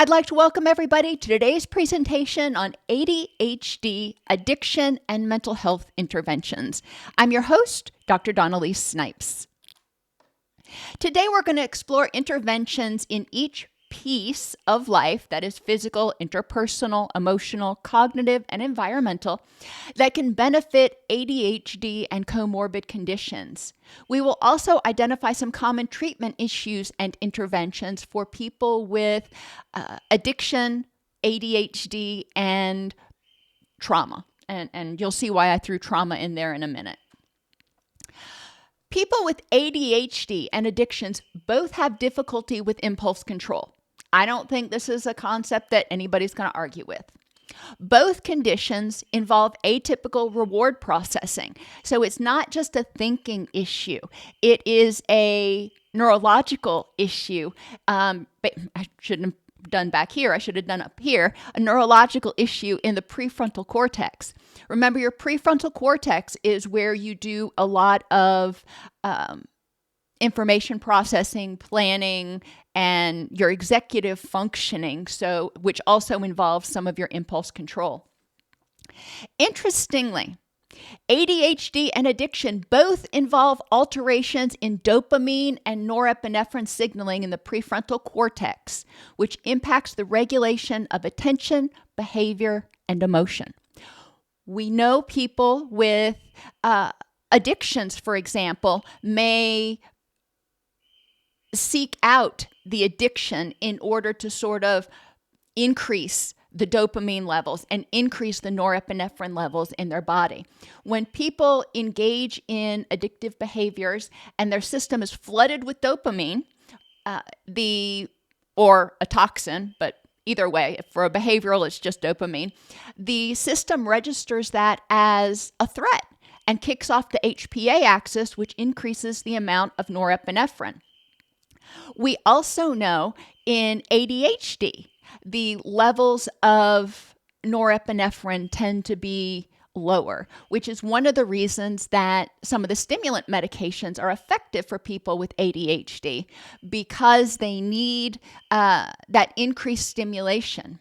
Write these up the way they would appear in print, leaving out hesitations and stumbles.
I'd like to welcome everybody to today's presentation on ADHD, addiction, and mental health interventions. I'm your host, Dr. Dawn-Elise Snipes. Today we're going to explore interventions in each piece of life, that is physical, interpersonal, emotional, cognitive, and environmental, that can benefit ADHD and comorbid conditions. We will also identify some common treatment issues and interventions for people with addiction, ADHD, and trauma. And you'll see why I threw trauma in there in a minute. People with ADHD and addictions both have difficulty with impulse control. I don't think this is a concept that anybody's going to argue with. Both conditions involve atypical reward processing. So it's not just a thinking issue. It is a neurological issue. But I shouldn't have done back here. I should have done up here. A neurological issue in the prefrontal cortex. Remember, your prefrontal cortex is where you do a lot of information processing, planning, and your executive functioning, which also involves some of your impulse control. Interestingly, ADHD and addiction both involve alterations in dopamine and norepinephrine signaling in the prefrontal cortex, which impacts the regulation of attention, behavior, and emotion. We know people with addictions, for example, may seek out the addiction in order to sort of increase the dopamine levels and increase the norepinephrine levels in their body. When people engage in addictive behaviors and their system is flooded with dopamine, or a toxin, but either way, for a behavioral, it's just dopamine, the system registers that as a threat and kicks off the HPA axis, which increases the amount of norepinephrine. We also know in ADHD, the levels of norepinephrine tend to be lower, which is one of the reasons that some of the stimulant medications are effective for people with ADHD, because they need that increased stimulation.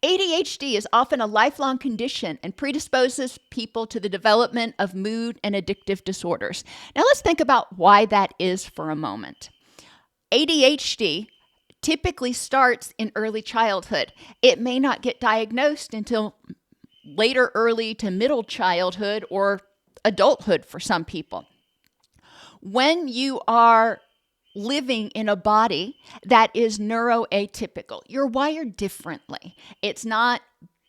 ADHD is often a lifelong condition and predisposes people to the development of mood and addictive disorders. Now let's think about why that is for a moment. ADHD typically starts in early childhood. It may not get diagnosed until later early to middle childhood or adulthood for some people. When you are living in a body that is neuroatypical, you're wired differently. It's not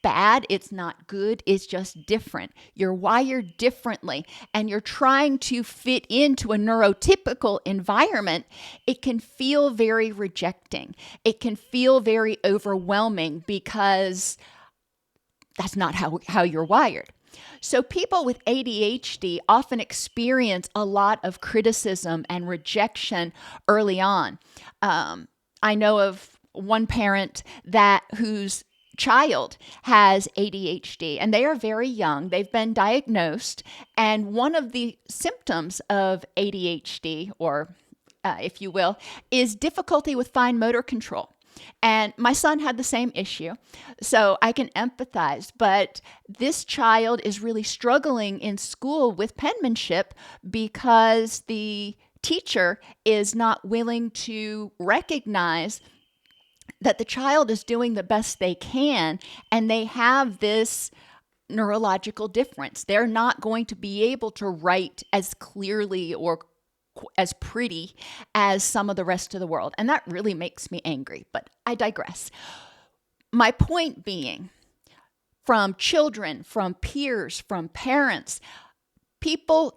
bad, it's not good, it's just different. You're wired differently and you're trying to fit into a neurotypical environment. It can feel very rejecting. It can feel very overwhelming because that's not how you're wired. So people with ADHD often experience a lot of criticism and rejection early on. I know of one parent whose child has ADHD, and they are very young. They've been diagnosed, and one of the symptoms of ADHD, or if you will, is difficulty with fine motor control. And my son had the same issue, so I can empathize. But this child is really struggling in school with penmanship because the teacher is not willing to recognize that the child is doing the best they can, and they have this neurological difference. They're not going to be able to write as clearly or as pretty as some of the rest of the world. And that really makes me angry, but I digress. My point being, from children, from peers, from parents,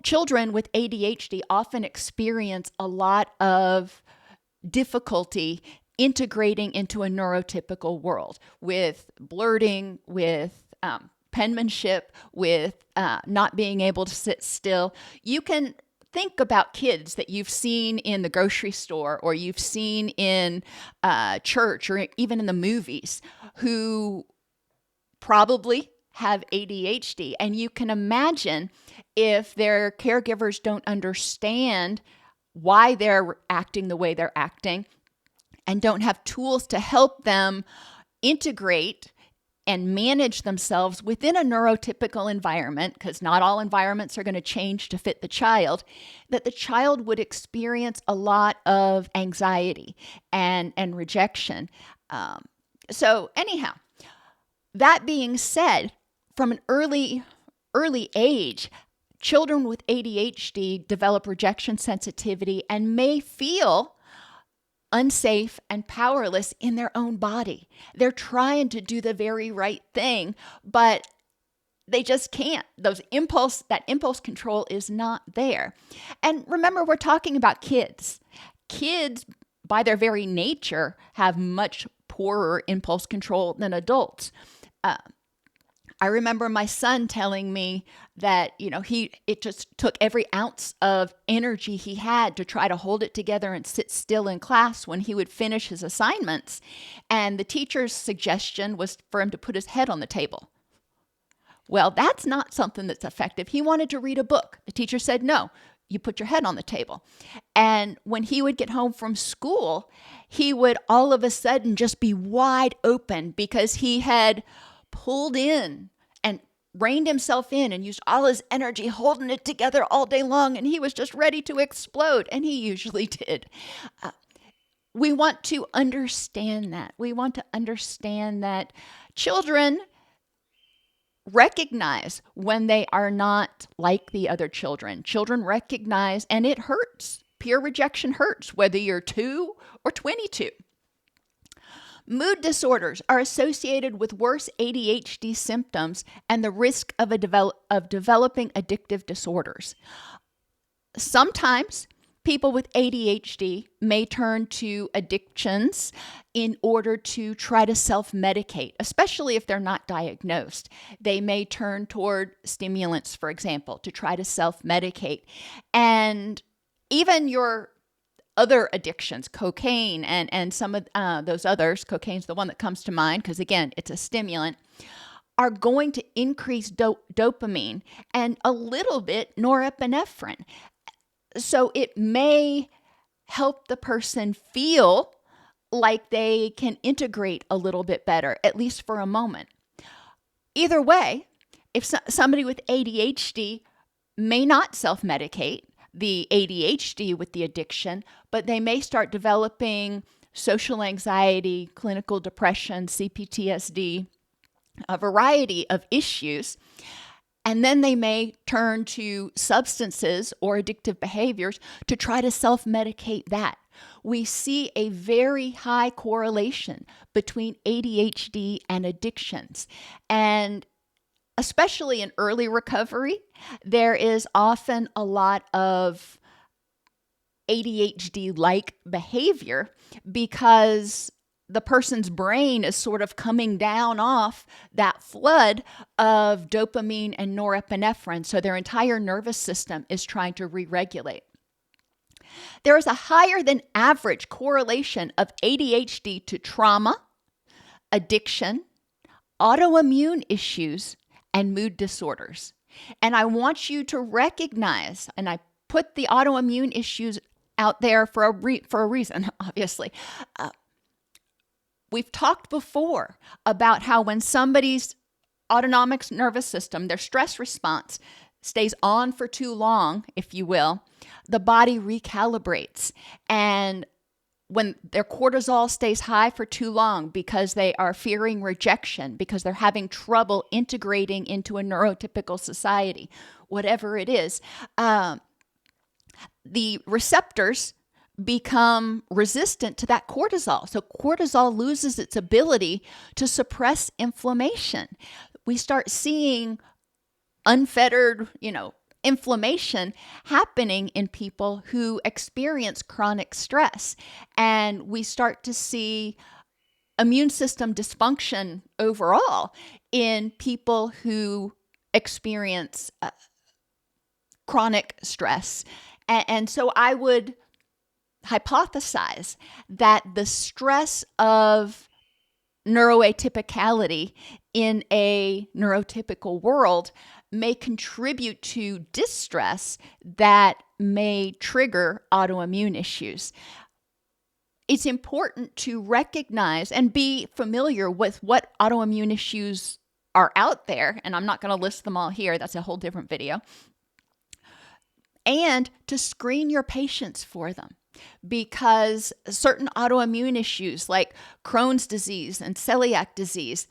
children with ADHD often experience a lot of difficulty integrating into a neurotypical world with blurting, with penmanship, with not being able to sit still. You can think about kids that you've seen in the grocery store or you've seen in church or even in the movies who probably have ADHD. And you can imagine if their caregivers don't understand why they're acting the way they're acting and don't have tools to help them integrate and manage themselves within a neurotypical environment, because not all environments are going to change to fit the child, that the child would experience a lot of anxiety and rejection. So anyhow, that being said, from an early age, children with ADHD develop rejection sensitivity and may feel unsafe and powerless in their own body. They're trying to do the very right thing, but they just can't. That impulse control is not there. And remember, we're talking about kids. Kids, by their very nature, have much poorer impulse control than adults. I remember my son telling me that, it just took every ounce of energy he had to try to hold it together and sit still in class when he would finish his assignments. And the teacher's suggestion was for him to put his head on the table. Well, that's not something that's effective. He wanted to read a book. The teacher said, no, you put your head on the table. And when he would get home from school, he would all of a sudden just be wide open because he had pulled in and reined himself in and used all his energy holding it together all day long, and he was just ready to explode, and he usually did. We want to understand that. We want to understand that children recognize when they are not like the other children. Children recognize, and it hurts. Peer rejection hurts, whether you're 2 or 22. Mood disorders are associated with worse ADHD symptoms and the risk of developing addictive disorders. Sometimes people with ADHD may turn to addictions in order to try to self-medicate, especially if they're not diagnosed. They may turn toward stimulants, for example, to try to self-medicate. And even your other addictions, cocaine and some of those others, cocaine's the one that comes to mind because, again, it's a stimulant, are going to increase dopamine and a little bit norepinephrine. So it may help the person feel like they can integrate a little bit better, at least for a moment. Either way, if somebody with ADHD may not self-medicate the ADHD with the addiction, but they may start developing social anxiety, clinical depression, CPTSD, a variety of issues. And then they may turn to substances or addictive behaviors to try to self-medicate that. We see a very high correlation between ADHD and addictions. And especially in early recovery, there is often a lot of ADHD-like behavior because the person's brain is sort of coming down off that flood of dopamine and norepinephrine, so their entire nervous system is trying to re-regulate. There is a higher than average correlation of ADHD to trauma, addiction, autoimmune issues, and mood disorders. And I want you to recognize, and I put the autoimmune issues out there for a reason, obviously. We've talked before about how when somebody's autonomic nervous system, their stress response, stays on for too long, if you will, the body recalibrates. And when their cortisol stays high for too long because they are fearing rejection, because they're having trouble integrating into a neurotypical society, whatever it is, the receptors become resistant to that cortisol. So cortisol loses its ability to suppress inflammation. We start seeing unfettered, inflammation happening in people who experience chronic stress. And we start to see immune system dysfunction overall in people who experience chronic stress. And so I would hypothesize that the stress of neuroatypicality in a neurotypical world may contribute to distress that may trigger autoimmune issues. it's important to recognize and be familiar with what autoimmune issues are out there. And I'm not going to list them all here. That's a whole different video. And to screen your patients for them, because certain autoimmune issues like Crohn's disease and celiac disease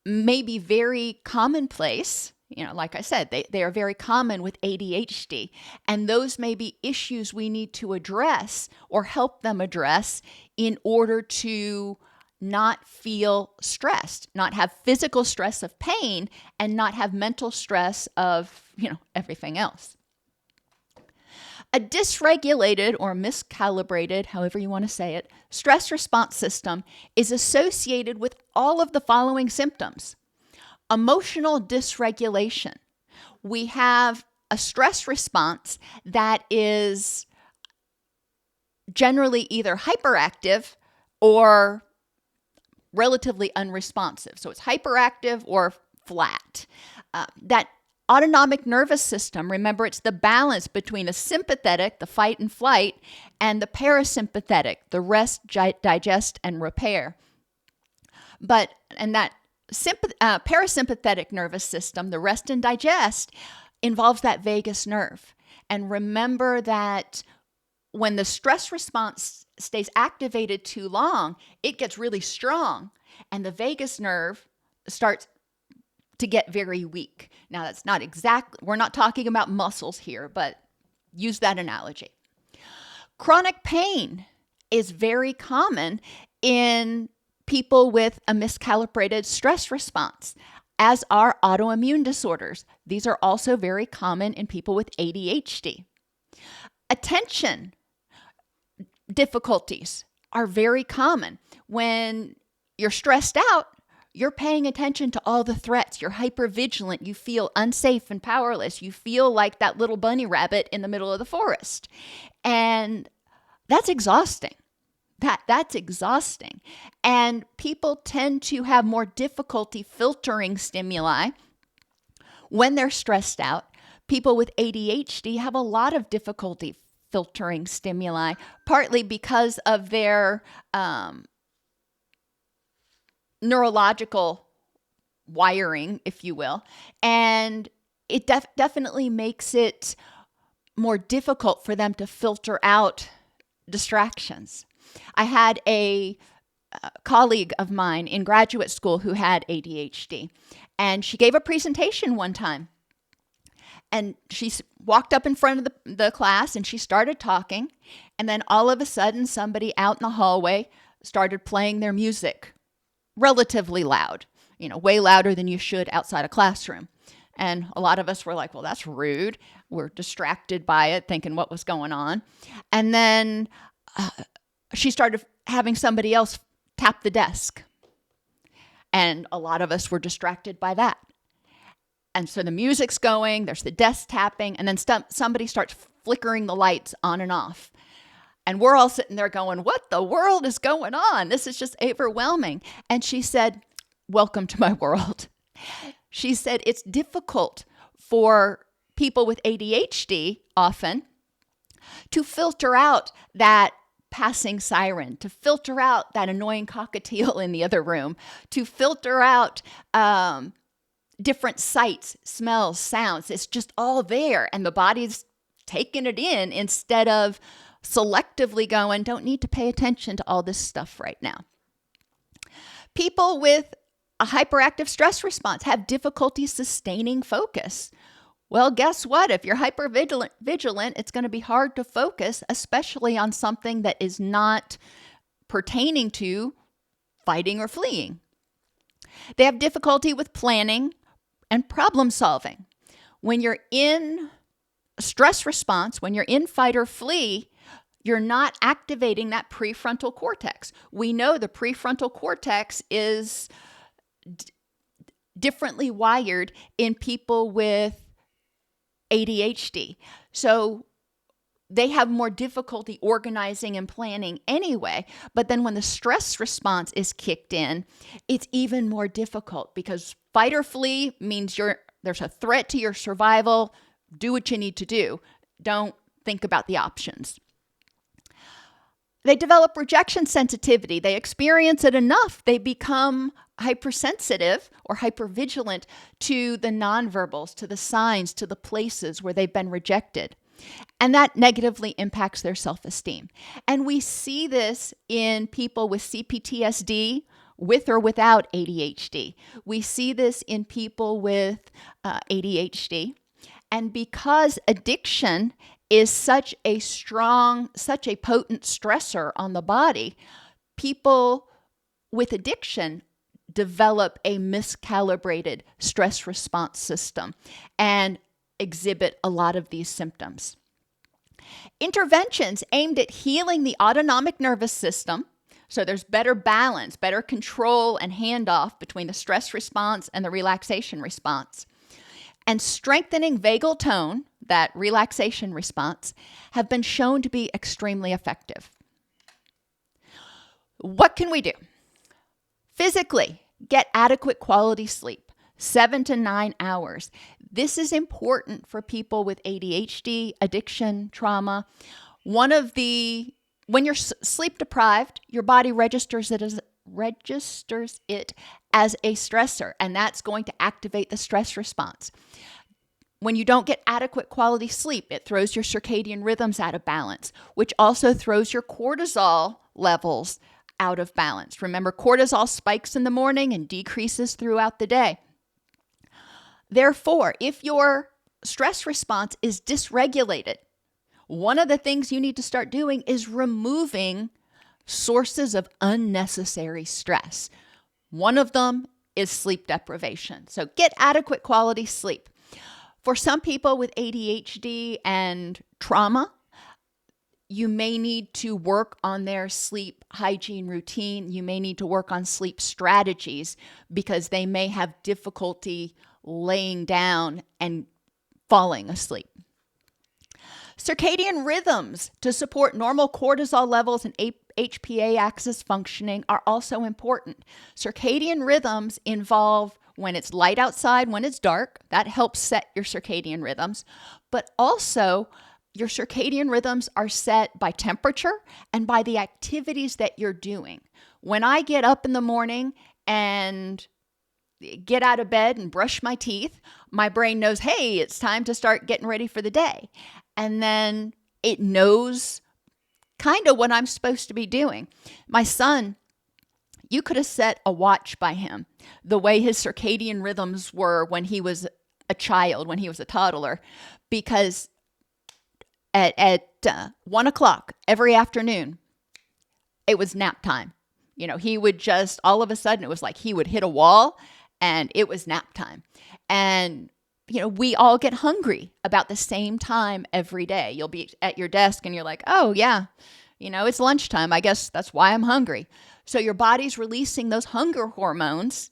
may be very commonplace. Like I said, they are very common with ADHD, and those may be issues we need to address or help them address in order to not feel stressed, not have physical stress of pain, and not have mental stress of, everything else. A dysregulated or miscalibrated, however you want to say it, stress response system is associated with all of the following symptoms. Emotional dysregulation. We have a stress response that is generally either hyperactive or relatively unresponsive. So it's hyperactive or flat. That autonomic nervous system, remember, it's the balance between the sympathetic, the fight and flight, and the parasympathetic, the rest, digest, and repair. And that parasympathetic nervous system, the rest and digest, involves that vagus nerve. And remember that when the stress response stays activated too long, it gets really strong, and the vagus nerve starts to get very weak. Now, that's not exactly, we're not talking about muscles here, but use that analogy. Chronic pain is very common in people with a miscalibrated stress response, as are autoimmune disorders. These are also very common in people with ADHD. Attention difficulties are very common. When you're stressed out, you're paying attention to all the threats. You're hypervigilant. You feel unsafe and powerless. You feel like that little bunny rabbit in the middle of the forest. And that's exhausting. That's exhausting. And people tend to have more difficulty filtering stimuli when they're stressed out. People with ADHD have a lot of difficulty filtering stimuli, partly because of their neurological wiring, if you will. And it definitely makes it more difficult for them to filter out distractions. I had a colleague of mine in graduate school who had ADHD, and she gave a presentation one time. And she walked up in front of the class and she started talking. And then all of a sudden, somebody out in the hallway started playing their music relatively loud, way louder than you should outside a classroom. And a lot of us were like, well, that's rude. We're distracted by it, thinking what was going on. And then she started having somebody else tap the desk. And a lot of us were distracted by that. And so the music's going, there's the desk tapping, and then somebody starts flickering the lights on and off. And we're all sitting there going, what the world is going on? This is just overwhelming. And she said, welcome to my world. She said it's difficult for people with ADHD often to filter out that passing siren, to filter out that annoying cockatiel in the other room, to filter out different sights, smells, sounds. It's just all there, and the body's taking it in instead of selectively going, don't need to pay attention to all this stuff right now. People with a hyperactive stress response have difficulty sustaining focus. Well, guess what? If you're hypervigilant, it's going to be hard to focus, especially on something that is not pertaining to fighting or fleeing. They have difficulty with planning and problem solving. When you're in stress response, when you're in fight or flee, you're not activating that prefrontal cortex. We know the prefrontal cortex is differently wired in people with ADHD. So they have more difficulty organizing and planning anyway. But then when the stress response is kicked in, it's even more difficult because fight or flee means there's a threat to your survival. Do what you need to do. Don't think about the options. They develop rejection sensitivity. They experience it enough. They become hypersensitive or hypervigilant to the nonverbals, to the signs, to the places where they've been rejected. And that negatively impacts their self-esteem. And we see this in people with CPTSD, with or without ADHD. We see this in people with ADHD. And because addiction is such a potent stressor on the body, people with addiction develop a miscalibrated stress response system and exhibit a lot of these symptoms. Interventions aimed at healing the autonomic nervous system, so there's better balance, better control and handoff between the stress response and the relaxation response, and strengthening vagal tone, that relaxation response, have been shown to be extremely effective. What can we do? Physically, get adequate quality sleep, 7 to 9 hours. This is important for people with ADHD, addiction, trauma. When you're sleep deprived, your body registers it as a stressor, and that's going to activate the stress response. When you don't get adequate quality sleep, it throws your circadian rhythms out of balance, which also throws your cortisol levels out of balance. Remember, cortisol spikes in the morning and decreases throughout the day. Therefore, if your stress response is dysregulated, one of the things you need to start doing is removing sources of unnecessary stress. One of them is sleep deprivation. So get adequate quality sleep. For some people with ADHD and trauma, you may need to work on their sleep hygiene routine. You may need to work on sleep strategies because they may have difficulty laying down and falling asleep. Circadian rhythms to support normal cortisol levels and HPA axis functioning are also important. Circadian rhythms involve when it's light outside, when it's dark. That helps set your circadian rhythms. But also, your circadian rhythms are set by temperature and by the activities that you're doing. When I get up in the morning and get out of bed and brush my teeth, my brain knows, hey, it's time to start getting ready for the day. And then it knows kind of what I'm supposed to be doing. My son, you could have set a watch by him, the way his circadian rhythms were when he was a child, when he was a toddler, because at 1 o'clock every afternoon, it was nap time. You know, he would just, all of a sudden, it was like he would hit a wall and it was nap time. And, you know, we all get hungry about the same time every day. You'll be at your desk and you're like, oh yeah, you know, it's lunchtime. I guess that's why I'm hungry. So your body's releasing those hunger hormones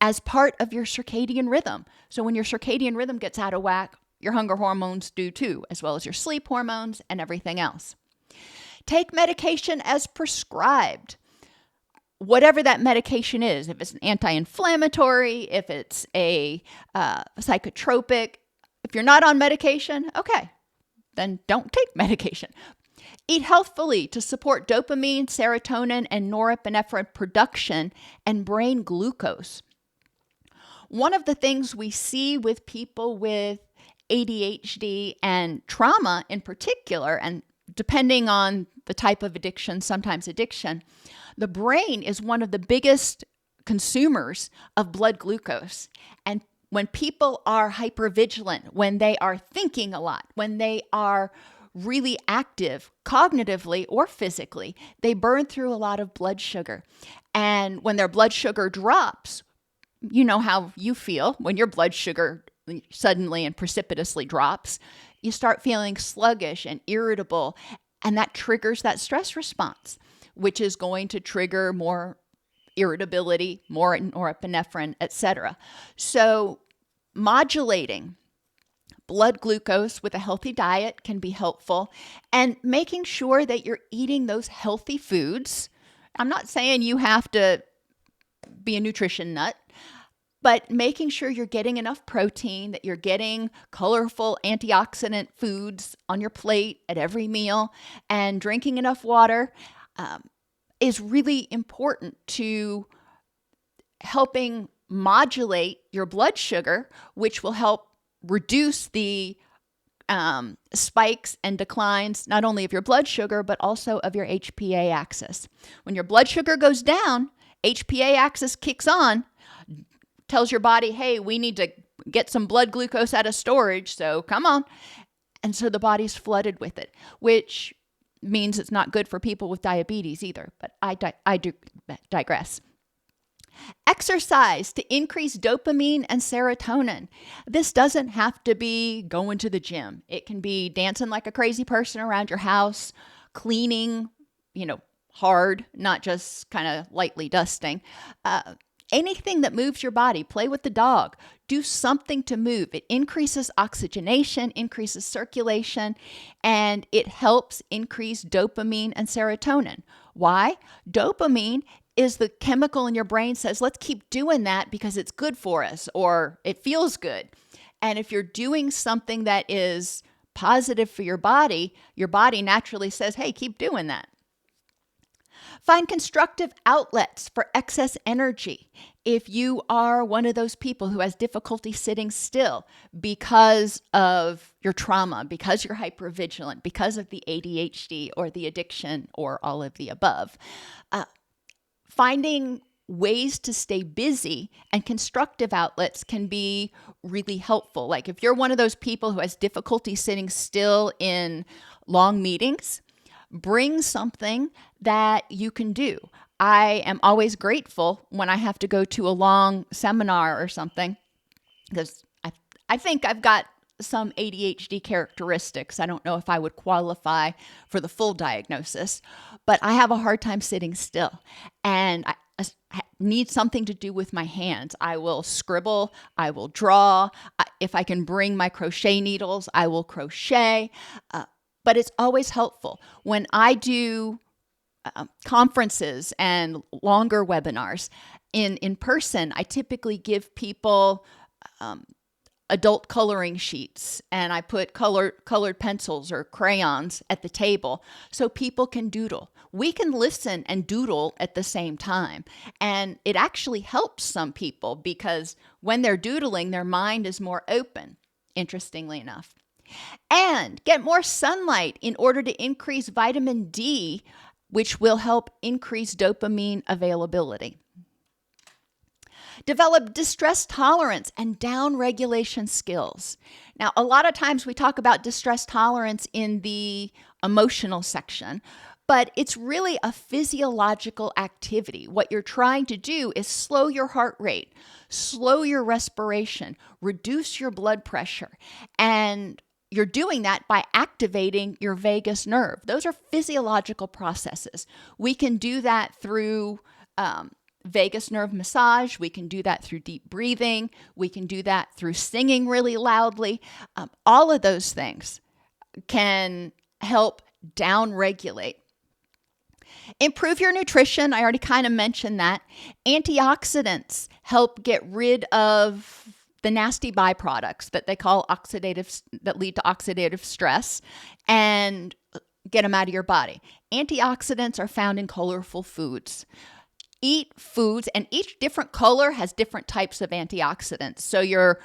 as part of your circadian rhythm. So when your circadian rhythm gets out of whack, your hunger hormones do too, as well as your sleep hormones and everything else. Take medication as prescribed. Whatever that medication is, if it's an anti-inflammatory, if it's a psychotropic, if you're not on medication, okay, then don't take medication. Eat healthfully to support dopamine, serotonin, and norepinephrine production and brain glucose. One of the things we see with people with ADHD and trauma in particular, and depending on the type of addiction, sometimes addiction, the brain is one of the biggest consumers of blood glucose. And when people are hypervigilant, when they are thinking a lot, when they are really active cognitively or physically, they burn through a lot of blood sugar. And when their blood sugar drops, you know how you feel when your blood sugar suddenly and precipitously drops. You start feeling sluggish and irritable, and that triggers that stress response, which is going to trigger more irritability, more norepinephrine, etc. So modulating blood glucose with a healthy diet can be helpful, and making sure that you're eating those healthy foods. I'm not saying you have to be a nutrition nut, but making sure you're getting enough protein, that you're getting colorful antioxidant foods on your plate at every meal, and drinking enough water is really important to helping modulate your blood sugar, which will help reduce the spikes and declines, not only of your blood sugar, but also of your HPA axis. When your blood sugar goes down, HPA axis kicks on, tells your body, hey, we need to get some blood glucose out of storage, so come on. And so the body's flooded with it, which means it's not good for people with diabetes either, but I do digress. Exercise to increase dopamine and serotonin. This doesn't have to be going to the gym. It can be dancing like a crazy person around your house, cleaning, hard, not just kind of lightly dusting. Anything that moves your body. Play with the dog. Do something to move. It increases oxygenation, increases circulation, and it helps increase dopamine and serotonin. Why? Dopamine is the chemical in your brain says, let's keep doing that because it's good for us or it feels good. And if you're doing something that is positive for your body naturally says, hey, keep doing that. Find constructive outlets for excess energy. If you are one of those people who has difficulty sitting still because of your trauma, because you're hypervigilant, because of the ADHD or the addiction or all of the above, finding ways to stay busy and constructive outlets can be really helpful. Like if you're one of those people who has difficulty sitting still in long meetings, bring something that you can do. I am always grateful when I have to go to a long seminar or something because I think I've got some ADHD characteristics. I don't know if I would qualify for the full diagnosis, but I have a hard time sitting still. And I need something to do with my hands. I will scribble, I will draw. If I can bring my crochet needles, I will crochet. But it's always helpful. When I do conferences and longer webinars in person, I typically give people adult coloring sheets and I put colored pencils or crayons at the table so people can doodle. We can listen and doodle at the same time. And it actually helps some people because when they're doodling, their mind is more open, interestingly enough. And get more sunlight in order to increase vitamin D, which will help increase dopamine availability. Develop distress tolerance and down-regulation skills. Now, a lot of times we talk about distress tolerance in the emotional section, but it's really a physiological activity. What you're trying to do is slow your heart rate, slow your respiration, reduce your blood pressure, and you're doing that by activating your vagus nerve. Those are physiological processes. We can do that through vagus nerve massage. We can do that through deep breathing. We can do that through singing really loudly. All of those things can help down-regulate. Improve your nutrition. I already kind of mentioned that. Antioxidants help get rid of the nasty byproducts that they call that lead to oxidative stress and get them out of your body. Antioxidants are found in colorful foods. Eat foods, and each different color has different types of antioxidants. So your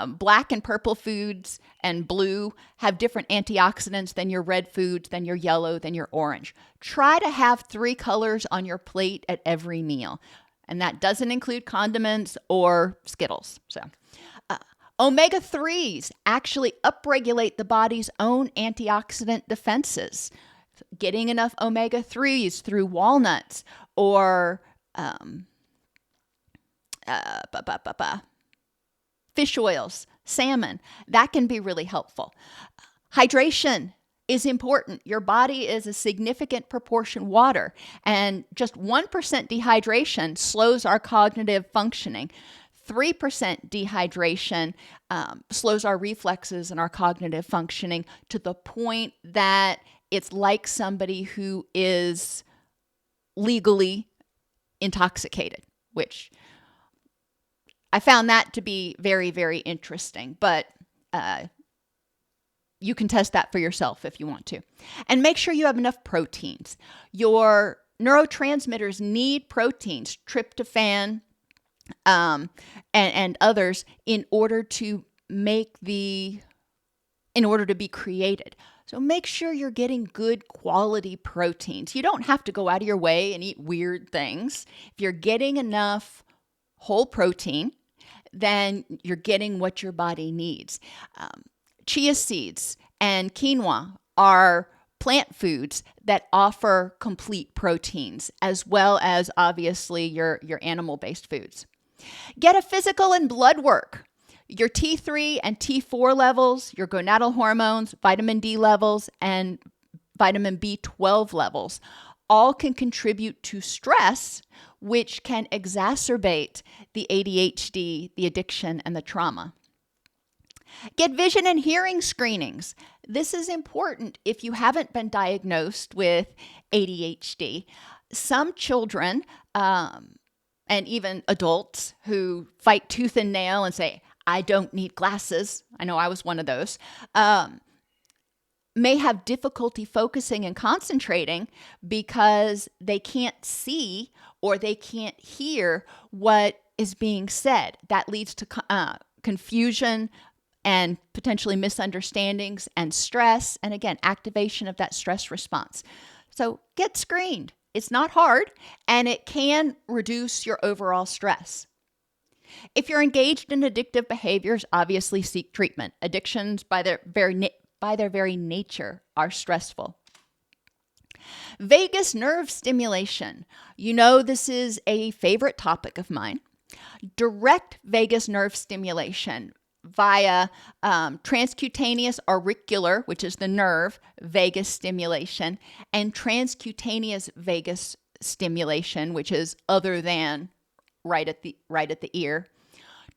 black and purple foods and blue have different antioxidants than your red foods, than your yellow, than your orange. Try to have 3 colors on your plate at every meal. And that doesn't include condiments or Skittles. So, omega-3s actually upregulate the body's own antioxidant defenses. Getting enough omega-3s through walnuts or fish oils, salmon, that can be really helpful. Hydration is important. Your body is a significant proportion water, and just 1% dehydration slows our cognitive functioning. 3% dehydration slows our reflexes and our cognitive functioning to the point that it's like somebody who is legally intoxicated, which I found that to be very, very interesting, but you can test that for yourself if you want to. And make sure you have enough proteins. Your neurotransmitters need proteins, tryptophan, and others in order to be created. So make sure you're getting good quality proteins. You don't have to go out of your way and eat weird things. If you're getting enough whole protein, then you're getting what your body needs. Chia seeds and quinoa are plant foods that offer complete proteins, as well as obviously your animal-based foods. Get a physical and blood work. Your T3 and T4 levels, your gonadal hormones, vitamin D levels, and vitamin B12 levels all can contribute to stress, which can exacerbate the ADHD, the addiction, and the trauma. Get vision and hearing screenings. This is important if you haven't been diagnosed with ADHD. Some children and even adults who fight tooth and nail and say, I don't need glasses, I know I was one of those, may have difficulty focusing and concentrating because they can't see or they can't hear what is being said. That leads to confusion and potentially misunderstandings and stress, and again, activation of that stress response. So get screened. It's not hard, and it can reduce your overall stress. If you're engaged in addictive behaviors, obviously seek treatment. Addictions, by their very nature, are stressful. Vagus nerve stimulation. You know this is a favorite topic of mine. Direct vagus nerve stimulation via transcutaneous auricular, which is the nerve, vagus stimulation, and transcutaneous vagus stimulation, which is other than right at the ear,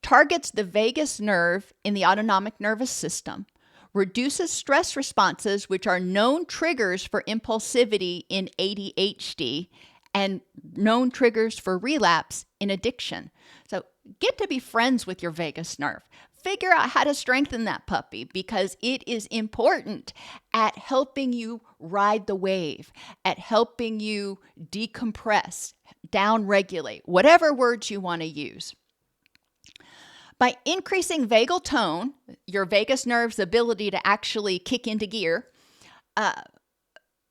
targets the vagus nerve in the autonomic nervous system, reduces stress responses, which are known triggers for impulsivity in ADHD and known triggers for relapse in addiction. So get to be friends with your vagus nerve. Figure out how to strengthen that puppy, because it is important at helping you ride the wave, at helping you decompress, downregulate, whatever words you want to use. By increasing vagal tone, your vagus nerve's ability to actually kick into gear,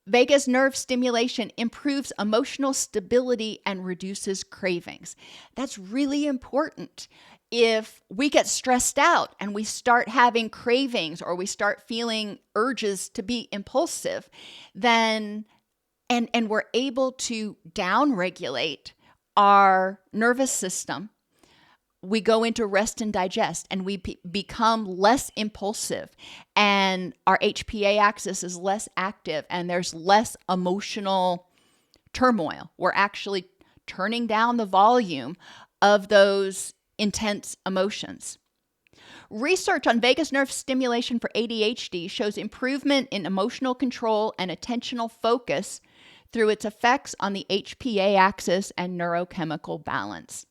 vagus nerve stimulation improves emotional stability and reduces cravings. That's really important. If we get stressed out and we start having cravings or we start feeling urges to be impulsive, then and we're able to downregulate our nervous system, we go into rest and digest, and we become less impulsive, and our HPA axis is less active, and there's less emotional turmoil. We're actually turning down the volume of those intense emotions. Research on vagus nerve stimulation for ADHD shows improvement in emotional control and attentional focus through its effects on the HPA axis and neurochemical balance.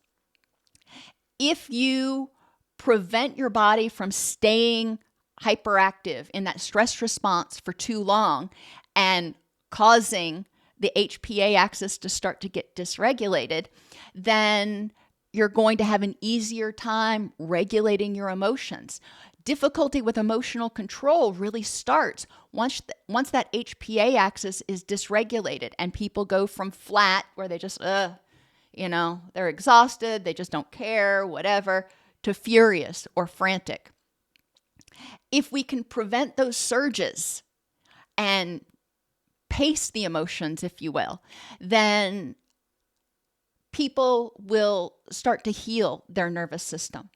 If you prevent your body from staying hyperactive in that stress response for too long and causing the HPA axis to start to get dysregulated, then you're going to have an easier time regulating your emotions. Difficulty with emotional control really starts once that HPA axis is dysregulated and people go from flat, where they just, they're exhausted, they just don't care, whatever, to furious or frantic. If we can prevent those surges and pace the emotions, if you will, then people will start to heal their nervous system.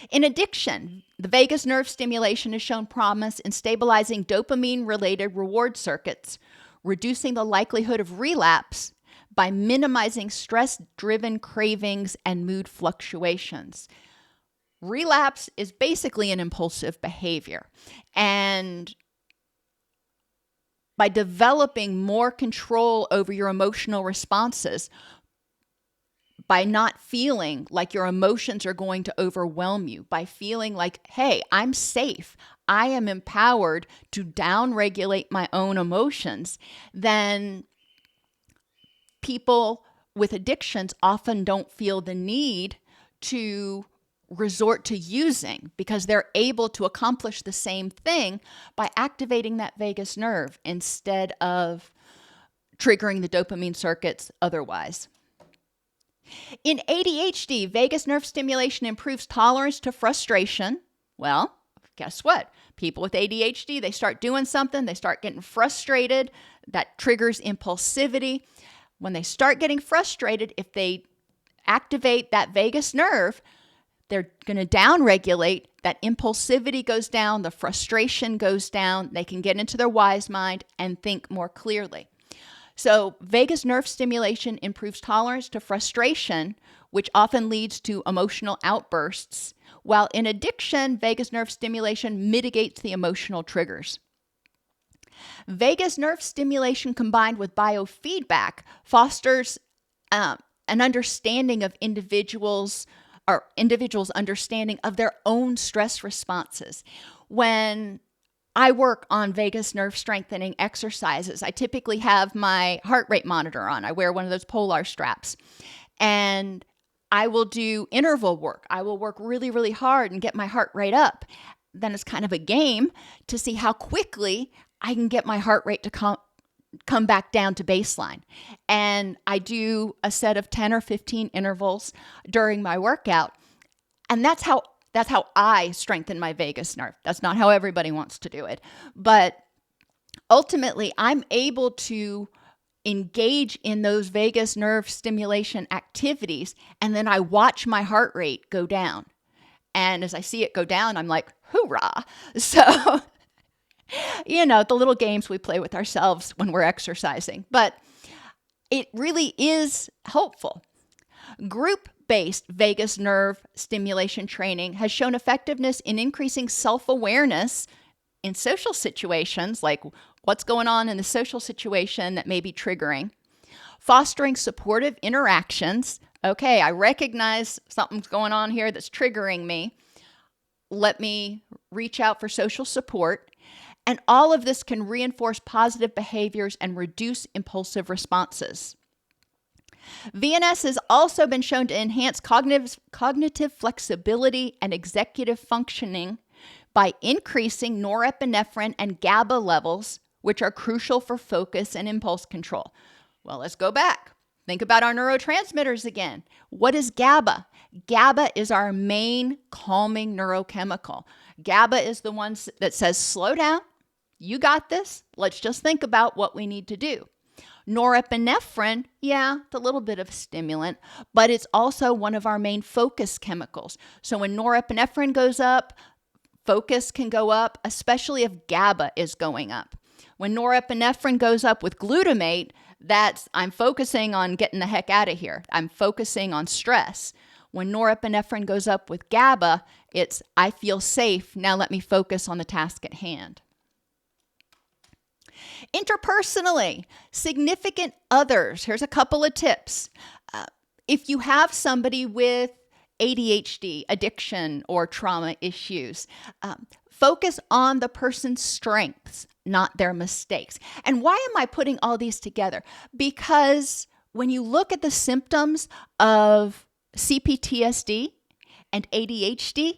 In addiction, the vagus nerve stimulation has shown promise in stabilizing dopamine-related reward circuits, reducing the likelihood of relapse by minimizing stress-driven cravings and mood fluctuations. Relapse is basically an impulsive behavior, and by developing more control over your emotional responses, by not feeling like your emotions are going to overwhelm you, by feeling like, hey, I'm safe, I am empowered to downregulate my own emotions, then people with addictions often don't feel the need to resort to using, because they're able to accomplish the same thing by activating that vagus nerve instead of triggering the dopamine circuits otherwise. In ADHD, vagus nerve stimulation improves tolerance to frustration. Well, guess what? People with ADHD, they start doing something, they start getting frustrated. That triggers impulsivity. When they start getting frustrated, if they activate that vagus nerve, they're going to downregulate. That impulsivity goes down, the frustration goes down. They can get into their wise mind and think more clearly. So vagus nerve stimulation improves tolerance to frustration, which often leads to emotional outbursts, while in addiction, vagus nerve stimulation mitigates the emotional triggers. Vagus nerve stimulation combined with biofeedback fosters an understanding of individuals' understanding of their own stress responses. When I work on vagus nerve strengthening exercises, I typically have my heart rate monitor on. I wear one of those Polar straps, and I will do interval work. I will work really, really hard and get my heart rate up. Then it's kind of a game to see how quickly I can get my heart rate to come back down to baseline. And I do a set of 10 or 15 intervals during my workout. And that's how I strengthen my vagus nerve. That's not how everybody wants to do it. But ultimately, I'm able to engage in those vagus nerve stimulation activities, and then I watch my heart rate go down. And as I see it go down, I'm like, hoorah. So, the little games we play with ourselves when we're exercising. But it really is helpful. Group-based vagus nerve stimulation training has shown effectiveness in increasing self-awareness in social situations, like what's going on in the social situation that may be triggering, fostering supportive interactions. Okay, I recognize something's going on here that's triggering me. Let me reach out for social support. And all of this can reinforce positive behaviors and reduce impulsive responses. VNS has also been shown to enhance cognitive flexibility and executive functioning by increasing norepinephrine and GABA levels, which are crucial for focus and impulse control. Well, let's go back. Think about our neurotransmitters again. What is GABA? GABA is our main calming neurochemical. GABA is the one that says, slow down, you got this, let's just think about what we need to do. Norepinephrine, yeah, it's a little bit of a stimulant, but it's also one of our main focus chemicals. So when norepinephrine goes up, focus can go up, especially if GABA is going up. When norepinephrine goes up with glutamate, that's I'm focusing on getting the heck out of here. I'm focusing on stress. When norepinephrine goes up with GABA, it's I feel safe, now let me focus on the task at hand. Interpersonally, significant others. Here's a couple of tips. If you have somebody with ADHD, addiction, or trauma issues, focus on the person's strengths, not their mistakes. And why am I putting all these together? Because when you look at the symptoms of CPTSD and ADHD,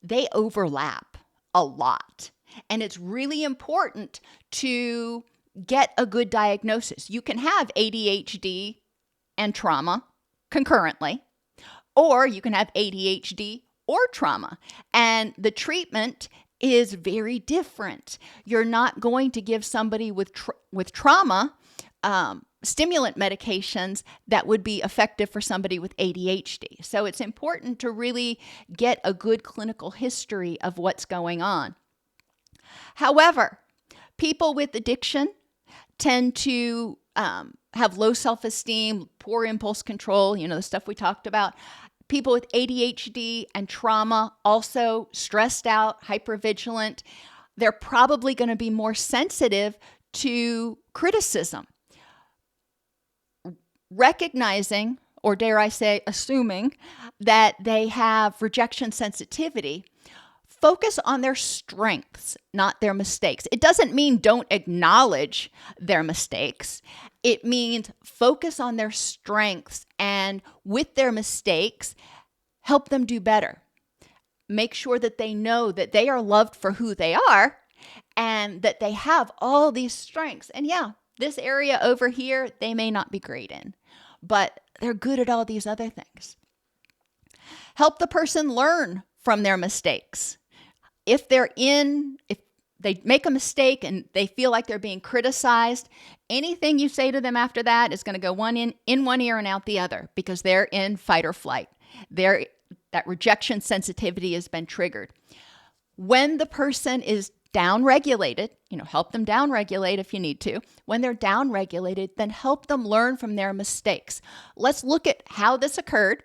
they overlap a lot. And it's really important to get a good diagnosis. You can have ADHD and trauma concurrently, or you can have ADHD or trauma. And the treatment is very different. You're not going to give somebody with trauma stimulant medications that would be effective for somebody with ADHD. So it's important to really get a good clinical history of what's going on. However, people with addiction tend to have low self-esteem, poor impulse control, the stuff we talked about. People with ADHD and trauma, also stressed out, hypervigilant, they're probably going to be more sensitive to criticism. Recognizing or dare I say, assuming that they have rejection sensitivity, focus on their strengths, not their mistakes. It doesn't mean don't acknowledge their mistakes. It means focus on their strengths, and with their mistakes, help them do better. Make sure that they know that they are loved for who they are and that they have all these strengths. And yeah, this area over here, they may not be great in, but they're good at all these other things. Help the person learn from their mistakes. If they make a mistake and they feel like they're being criticized, anything you say to them after that is going to go in one ear and out the other, because they're in fight or flight. That rejection sensitivity has been triggered. When the person is down-regulated, help them down-regulate if you need to. When they're down-regulated, then help them learn from their mistakes. Let's look at how this occurred,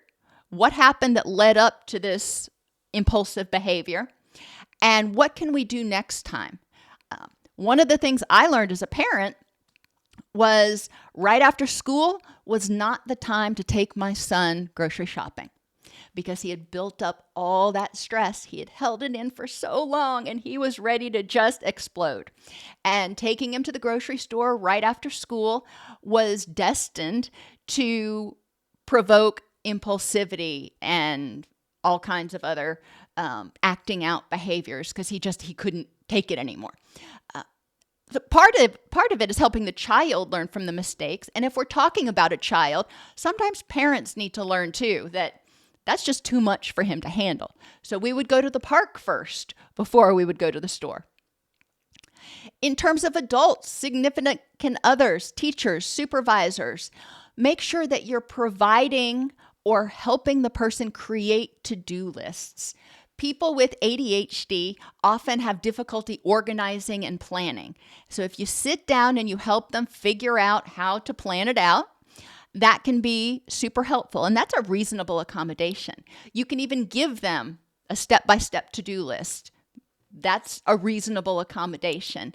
what happened that led up to this impulsive behavior, and what can we do next time? One of the things I learned as a parent was right after school was not the time to take my son grocery shopping, because he had built up all that stress. He had held it in for so long and he was ready to just explode. And taking him to the grocery store right after school was destined to provoke impulsivity and all kinds of other acting out behaviors, because he couldn't take it anymore. So part of it is helping the child learn from the mistakes. And if we're talking about a child, sometimes parents need to learn too that that's just too much for him to handle. So we would go to the park first before we would go to the store. In terms of adults, significant others, teachers, supervisors, make sure that you're providing or helping the person create to-do lists. People with ADHD often have difficulty organizing and planning. So if you sit down and you help them figure out how to plan it out, that can be super helpful. And that's a reasonable accommodation. You can even give them a step-by-step to-do list. That's a reasonable accommodation.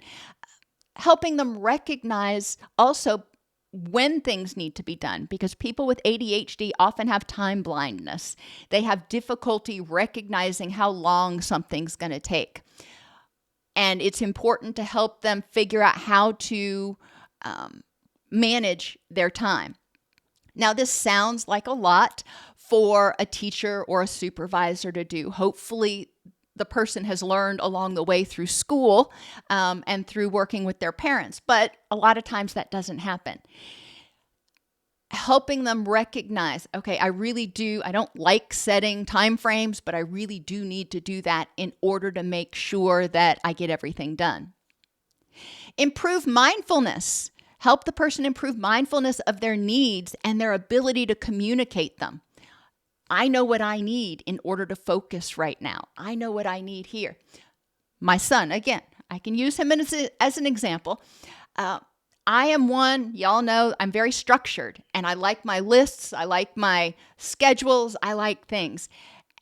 Helping them recognize also when things need to be done, because people with ADHD often have time blindness. They have difficulty recognizing how long something's going to take. And it's important to help them figure out how to manage their time. Now, this sounds like a lot for a teacher or a supervisor to do. Hopefully, the person has learned along the way through school and through working with their parents, but a lot of times that doesn't happen. Helping them recognize, okay, I don't like setting time frames, but I really do need to do that in order to make sure that I get everything done. Improve mindfulness. Help the person improve mindfulness of their needs and their ability to communicate them. I know what I need in order to focus right now. I know what I need here. My son, again, I can use him as an example. I am one, y'all know, I'm very structured, and I like my lists. I like my schedules. I like things.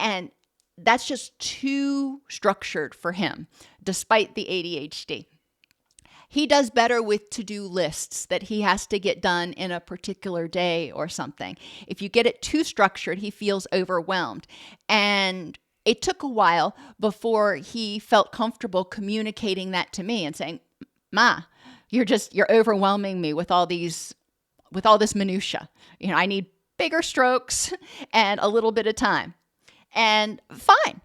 And that's just too structured for him, despite the ADHD. He does better with to-do lists that he has to get done in a particular day or something. If you get it too structured, he feels overwhelmed. And it took a while before he felt comfortable communicating that to me and saying, Ma, you're overwhelming me with all this minutia. I need bigger strokes and a little bit of time. And fine.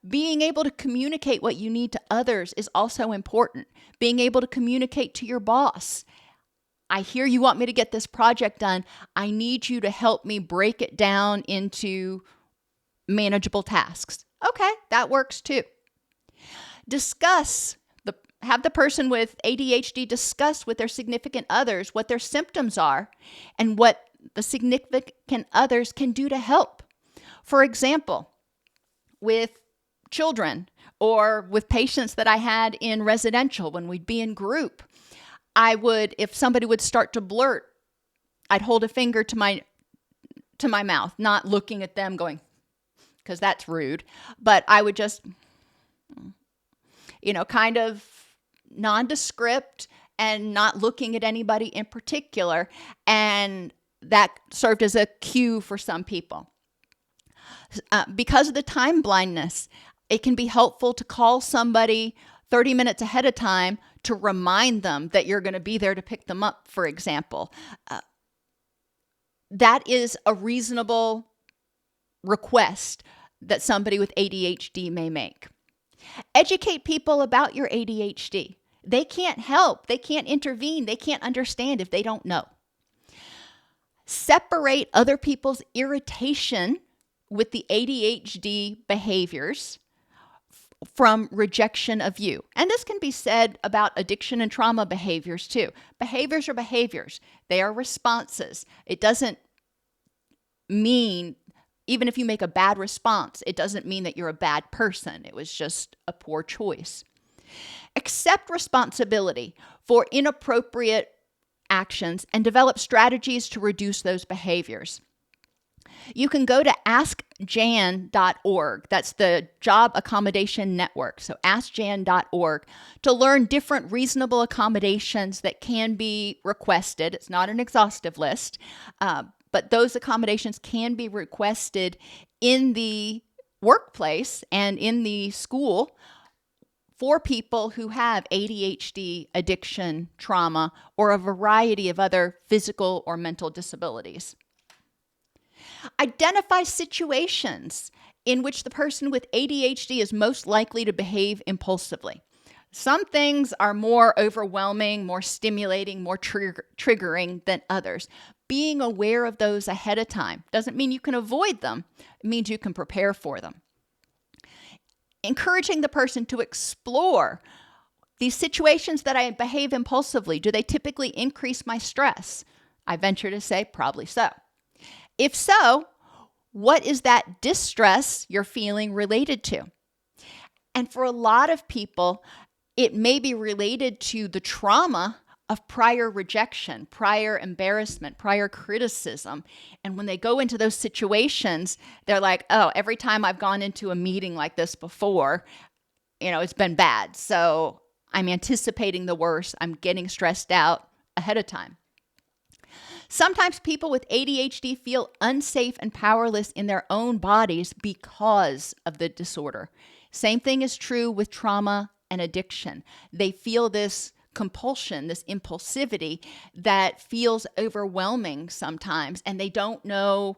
Being able to communicate what you need to others is also important. Being able to communicate to your boss. I hear you want me to get this project done. I need you to help me break it down into manageable tasks. Okay, that works too. Have the person with ADHD discuss with their significant others what their symptoms are and what the significant others can do to help. For example, with children or with patients that I had in residential when we'd be in group, if somebody would start to blurt, I'd hold a finger to my mouth, not looking at them going, because that's rude, but I would just, kind of nondescript and not looking at anybody in particular, and that served as a cue for some people. Because of the time blindness, it can be helpful to call somebody 30 minutes ahead of time to remind them that you're going to be there to pick them up, for example. That is a reasonable request that somebody with ADHD may make. Educate people about your ADHD. They can't help, they can't intervene, they can't understand if they don't know. Separate other people's irritation with the ADHD behaviors from rejection of you. And this can be said about addiction and trauma behaviors too. Behaviors are behaviors. They are responses. It doesn't mean, even if you make a bad response, it doesn't mean that you're a bad person. It was just a poor choice. Accept responsibility for inappropriate actions and develop strategies to reduce those behaviors. You can go to askjan.org. That's the Job Accommodation Network. So askjan.org to learn different reasonable accommodations that can be requested. It's not an exhaustive list, but those accommodations can be requested in the workplace and in the school for people who have ADHD, addiction, trauma, or a variety of other physical or mental disabilities. Identify situations in which the person with ADHD is most likely to behave impulsively. Some things are more overwhelming, more stimulating, more triggering than others. Being aware of those ahead of time doesn't mean you can avoid them. It means you can prepare for them. Encouraging the person to explore these situations that I behave impulsively. Do they typically increase my stress? I venture to say probably so. If so, what is that distress you're feeling related to? And for a lot of people, it may be related to the trauma of prior rejection, prior embarrassment, prior criticism. And when they go into those situations, they're like, oh, every time I've gone into a meeting like this before, it's been bad. So I'm anticipating the worst. I'm getting stressed out ahead of time. Sometimes people with ADHD feel unsafe and powerless in their own bodies because of the disorder. Same thing is true with trauma and addiction. They feel this compulsion, this impulsivity that feels overwhelming sometimes, and they don't know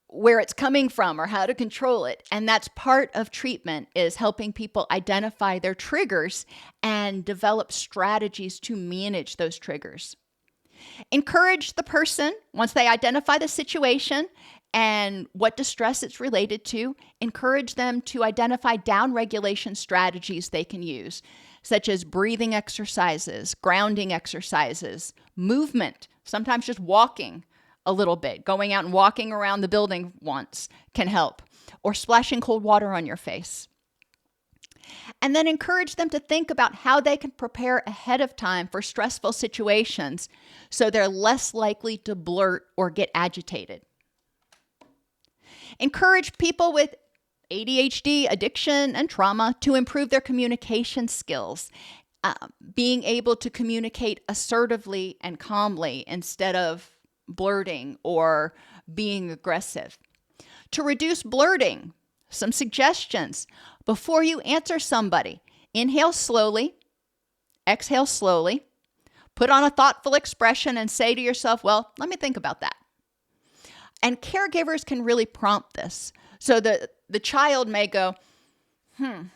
where it's coming from or how to control it. And that's part of treatment, is helping people identify their triggers and develop strategies to manage those triggers. Encourage the person, once they identify the situation and what distress it's related to, encourage them to identify down-regulation strategies they can use, such as breathing exercises, grounding exercises, movement, sometimes just walking a little bit, going out and walking around the building once can help, or splashing cold water on your face. And then encourage them to think about how they can prepare ahead of time for stressful situations so they're less likely to blurt or get agitated. Encourage people with ADHD, addiction, and trauma to improve their communication skills, being able to communicate assertively and calmly instead of blurting or being aggressive. To reduce blurting, some suggestions. Before you answer somebody, inhale slowly, exhale slowly, put on a thoughtful expression and say to yourself, well, let me think about that. And caregivers can really prompt this. So the child may go, and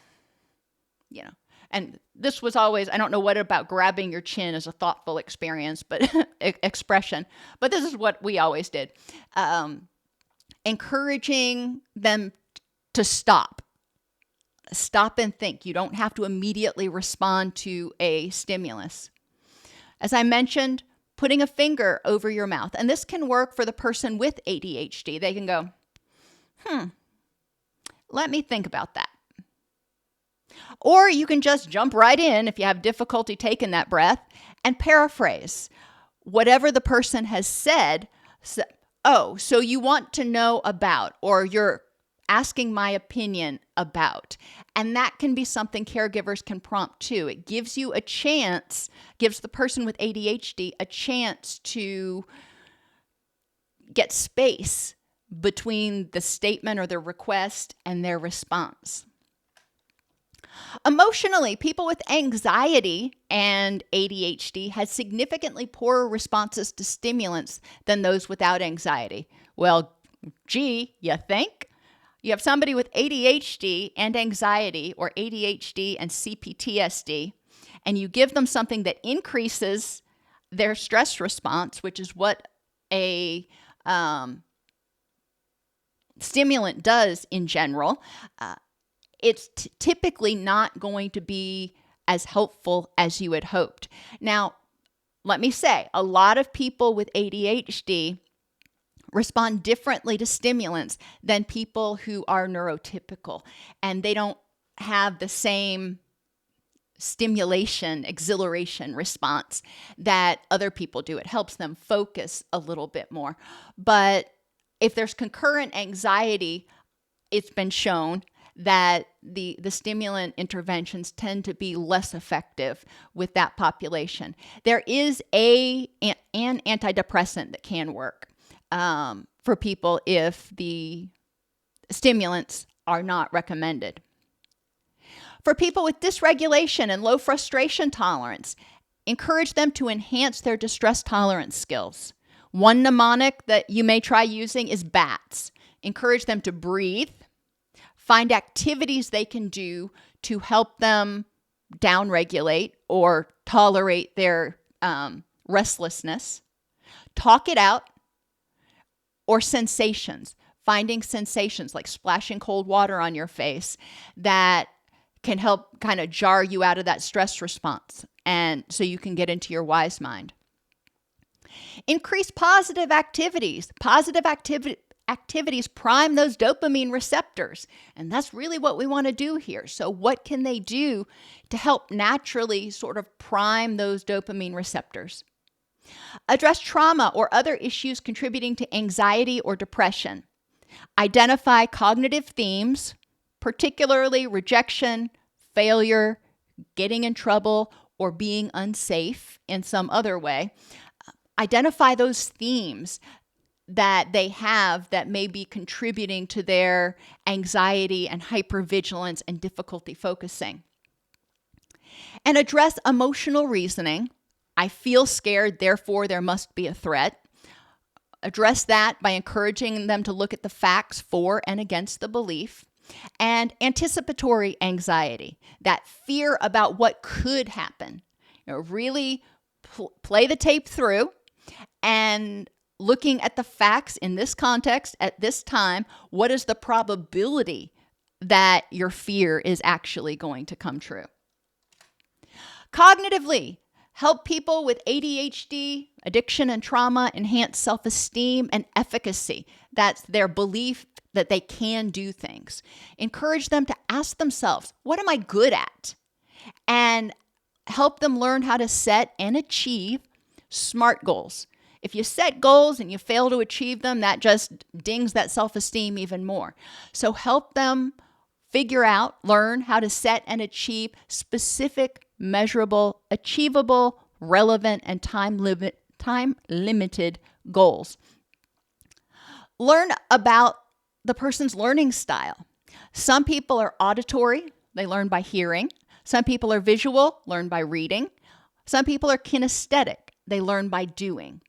this was always, I don't know what about grabbing your chin is a thoughtful experience, but expression, but this is what we always did. Encouraging them to stop and think. You don't have to immediately respond to a stimulus. As I mentioned, putting a finger over your mouth. And this can work for the person with ADHD. They can go, let me think about that. Or you can just jump right in if you have difficulty taking that breath and paraphrase whatever the person has said. Oh, so you want to know about, or you're asking my opinion about. And that can be something caregivers can prompt too. It gives you a chance, gives the person with ADHD a chance to get space between the statement or the request and their response. Emotionally, people with anxiety and ADHD had significantly poorer responses to stimulants than those without anxiety. Well, gee, you think? You have somebody with ADHD and anxiety, or ADHD and CPTSD, and you give them something that increases their stress response, which is what a stimulant does in general. It's typically not going to be as helpful as you had hoped. Now, let me say, a lot of people with ADHD respond differently to stimulants than people who are neurotypical, and they don't have the same stimulation, exhilaration response that other people do. It helps them focus a little bit more. But if there's concurrent anxiety, it's been shown that the stimulant interventions tend to be less effective with that population. There is an antidepressant that can work for people if the stimulants are not recommended. For people with dysregulation and low frustration tolerance, encourage them to enhance their distress tolerance skills. One mnemonic that you may try using is BATS. Encourage them to breathe, find activities they can do to help them downregulate or tolerate their restlessness, talk it out, or sensations. Finding sensations like splashing cold water on your face that can help kind of jar you out of that stress response, and so you can get into your wise mind. Increase positive activities. Activities prime those dopamine receptors, and that's really what we want to do here. So what can they do to help naturally sort of prime those dopamine receptors? Address trauma or other issues contributing to anxiety or depression. Identify cognitive themes, particularly rejection, failure, getting in trouble, or being unsafe in some other way. Identify those themes that they have that may be contributing to their anxiety and hypervigilance and difficulty focusing. And address emotional reasoning. I feel scared, therefore there must be a threat. Address that by encouraging them to look at the facts for and against the belief. And anticipatory anxiety, that fear about what could happen. Really play the tape through and looking at the facts in this context at this time. What is the probability that your fear is actually going to come true? Cognitively, help people with ADHD, addiction and trauma enhance self-esteem and efficacy. That's their belief that they can do things. Encourage them to ask themselves, what am I good at? And help them learn how to set and achieve SMART goals. If you set goals and you fail to achieve them, that just dings that self-esteem even more. So help them figure out, learn how to set and achieve specific, measurable, achievable, relevant, and time-limited goals. Learn about the person's learning style. Some people are auditory, they learn by hearing. Some people are visual, learn by reading. Some people are kinesthetic, they learn by doing.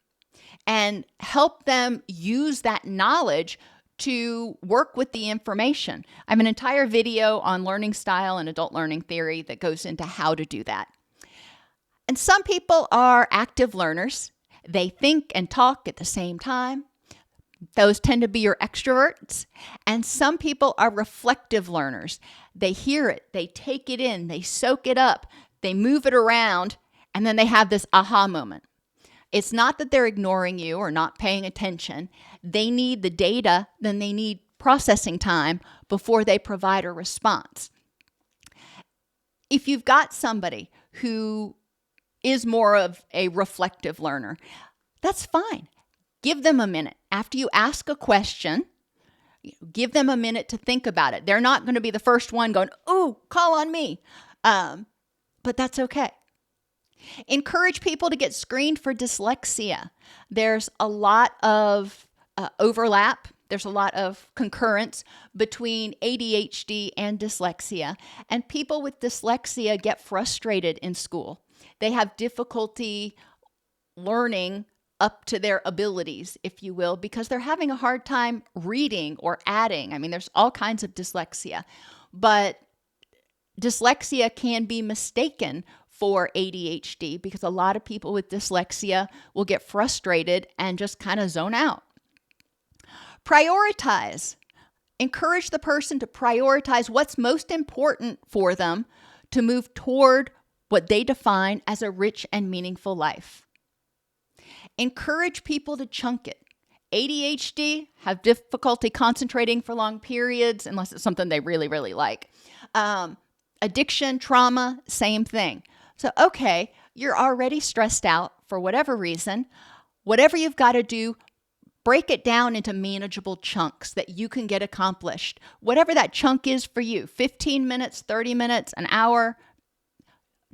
And help them use that knowledge to work with the information. I have an entire video on learning style and adult learning theory that goes into how to do that. And some people are active learners. They think and talk at the same time. Those tend to be your extroverts. And some people are reflective learners. They hear it, they take it in, they soak it up, they move it around, and then they have this aha moment. It's not that they're ignoring you or not paying attention. They need the data, then they need processing time before they provide a response. If you've got somebody who is more of a reflective learner, that's fine. Give them a minute. After you ask a question, give them a minute to think about it. They're not going to be the first one going, "Ooh, call on me." But that's okay. Encourage people to get screened for dyslexia. There's a lot of overlap. There's a lot of concurrence between ADHD and dyslexia. And people with dyslexia get frustrated in school. They have difficulty learning up to their abilities, if you will, because they're having a hard time reading or adding. I mean, there's all kinds of dyslexia, but dyslexia can be mistaken for ADHD because a lot of people with dyslexia will get frustrated and just kind of zone out. Prioritize. Encourage the person to prioritize what's most important for them to move toward what they define as a rich and meaningful life. Encourage people to chunk it. ADHD have difficulty concentrating for long periods unless it's something they really, really like. Addiction, trauma, same thing. So, okay, you're already stressed out for whatever reason. Whatever you've got to do, break it down into manageable chunks that you can get accomplished. Whatever that chunk is for you, 15 minutes, 30 minutes, an hour,